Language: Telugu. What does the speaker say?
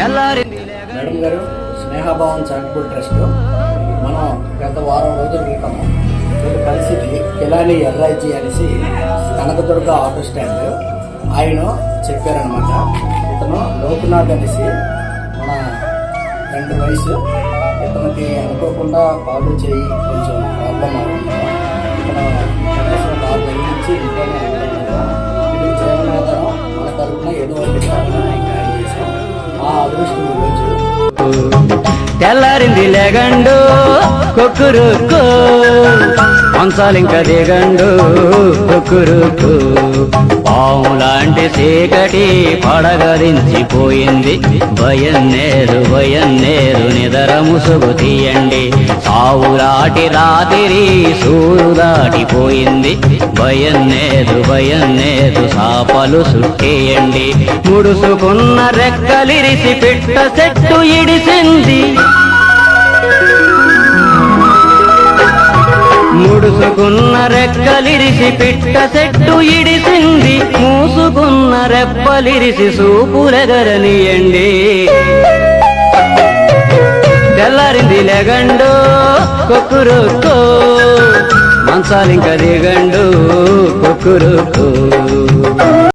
మేడం గారు, స్నేహభావం చారిటబుల్ ట్రస్ట్ మనం గత వారం రోజుల క్రితం వీళ్ళు కలిసి కిలాని ఎర్రాజీ అనేసి కనకదుర్గ ఆటో స్టాండ్ ఆయన చెప్పారనమాట. ఇతను లోకనాథ్ అనేసి మన 2 వయసు, ఇతనికి అనుకోకుండా కాలు చేయి కొంచెం ప్రాబ్లం అవుతుంది. ఇతను కనీసం 4 నెలల నుంచి ఇంట్లోనే ఉంటున్నాడు. ఇది చేయడం మన తరఫున ఏదో ఒకటి చేసాం. ఆ అదృష్టం రోజు తెల్లారింది లేగండు కొక్కురుకు మంచాలింక దిగండు కొక్కురుకు పాము లాంటి చీకటి పడగరించిపోయింది. భయం నేరు నిదర ముసుగు తీయండి. సావురాటి రాత్రి సూరు దాటిపోయింది. భయం నేరు సాపలు సుట్టేయండి. ముడుసుకున్న రెక్కలిరిసి పెట్ట చెట్టు ఇడిసింది. ముడుసుకున్న రెక్కలిరిసి పిట్ట చెట్టు ఇడిసింది. మూసుకున్న రెప్పలిరిసి సూపులెగరనియండి. తెల్లారింది లెగండు కొక్కురుకు మంచాలింక దిగండు కొక్కురుకు.